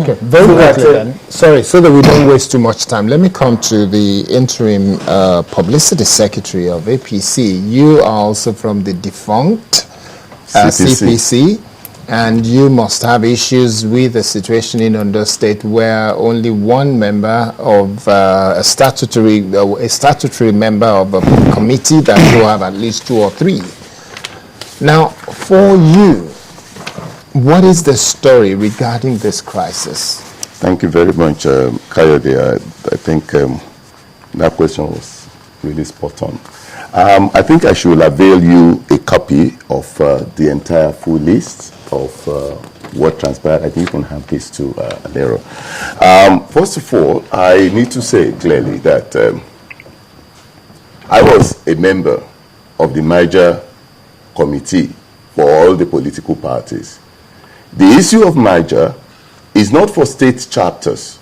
Okay, very quickly then. Sorry, so that we don't waste too much time, let me come to the interim Publicity Secretary of APC. You are also from the defunct CPC, and you must have issues with the situation in Ondo State where only one member of a statutory member of a committee that you have at least 2 or 3. Now, for you, what is the story regarding this crisis? Thank you very much, Kayode. I think that question was really spot on. I think I should avail you a copy of the entire full list of what transpired. I think you can have this to Alero. First of all, I need to say clearly that I was a member of the merger committee for all the political parties. The issue of merger is not for state chapters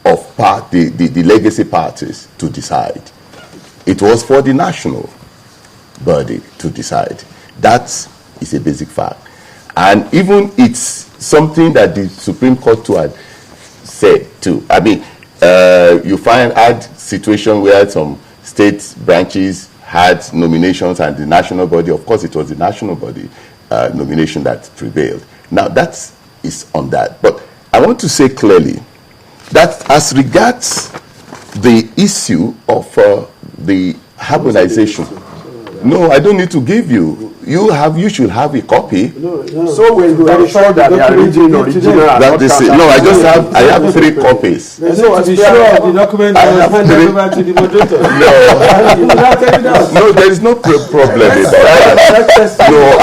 of the legacy parties to decide. It was for the national body to decide. That is a basic fact. And even it's something that the Supreme Court too had said too. I mean, you had situation where some state branches had nominations and the national body, of course it was the national body nomination that prevailed. Now that is on that. But I want to say clearly that as regards the issue of the harmonization, no, I don't need to give you. You should have a copy. So when you are sure that they are original, I have 3 copies. So to be sure the document was handed over to the moderator. No, there is no problem. No,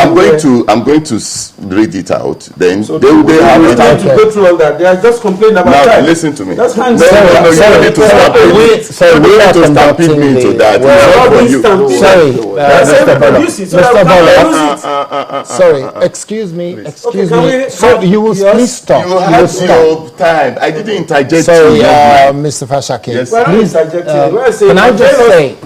I'm going to read it out. Then so they have time to go through all that. They are just complaining about now, time. Listen to me. That's hands you don't need to stampede me into that. Mr. Bolo, sorry, excuse me. So you will please stop. You have your time. I didn't interject. Sorry, Mr. Fashakin. Yes. Please, can I just say,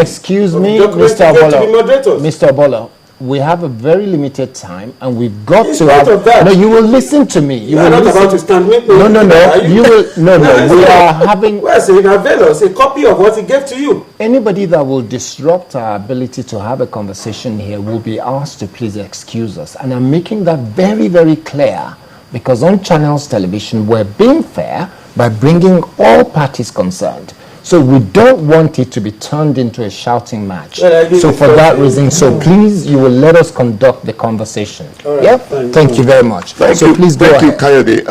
excuse me, Mr. Obolo. Mr. Obolo, we have a very limited time, and we've got to have. No, you will listen to me. You will not listen. about to stand with me. No. You will. No. We are having. Well, so you can avail us a copy of what he gave to you. Anybody that will disrupt our ability to have a conversation here will be asked to please excuse us. And I'm making that very, very clear, because on Channels Television, we're being fair by bringing all parties concerned. So we don't want it to be turned into a shouting match. So for that reason, so please, you will let us conduct the conversation. Right. Yep. Thank you very much. So please go ahead. Thank you,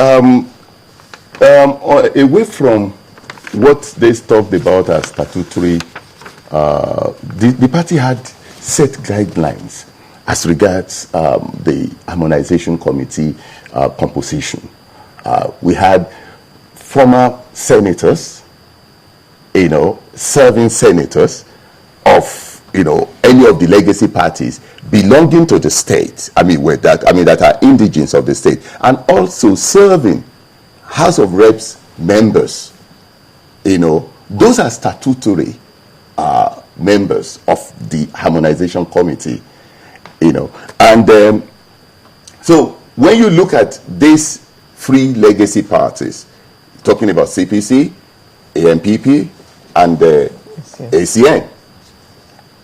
Kayode. Away from what they talked about as statutory, the party had set guidelines as regards the harmonization committee composition. We had former senators, serving senators of, any of the legacy parties belonging to the state. That are indigents of the state, and also serving House of Reps members. Those are statutory members of the harmonization committee. And so when you look at these 3 legacy parties, talking about CPC, AMPP, and ACN,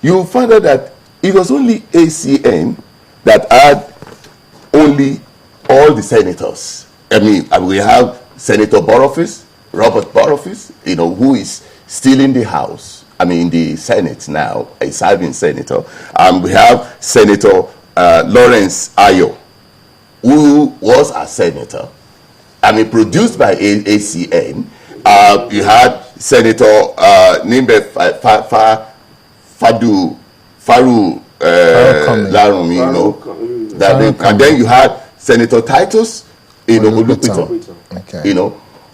you find out that it was only ACN that had only all the senators. We have Senator Borough, Robert Borough, who is still in the House, in the Senate now, a serving senator. We have Senator Lawrence Ayo, who was a senator, produced by ACN. You had Senator Nimbe Faru Larumi, and then you had Senator Titus Olupito. Okay.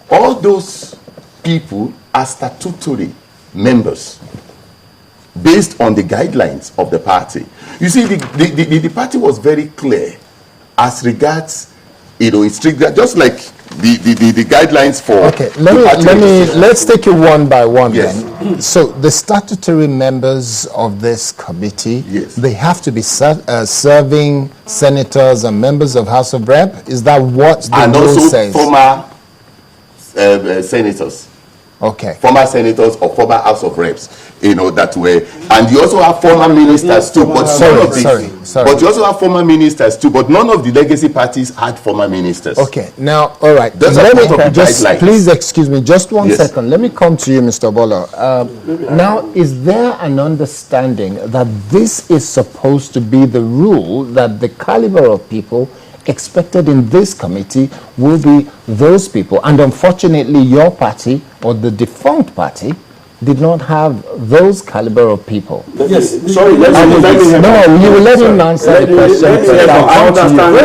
All those people are statutory members based on the guidelines of the party. You see, the party was very clear as regards, it's just like the guidelines for. Okay, let's take it one by one. Yes. Then. So the statutory members of this committee, yes, they have to be serving senators and members of House of Rep. Is that what the rule says? And also former senators. Okay. Former senators or former House of Reps, that way. And you also have former ministers too. But But you also have former ministers too. But none of the legacy parties had former ministers. Okay. Now, all right. Please excuse me, just one second. Let me come to you, Mr. Obolo. Now, is there an understanding that this is supposed to be the rule, that the caliber of people expected in this committee will be those people? And unfortunately, your party, or the defunct party, did not have those caliber of people. Yes, sorry, let me you will let him answer the question. I understand.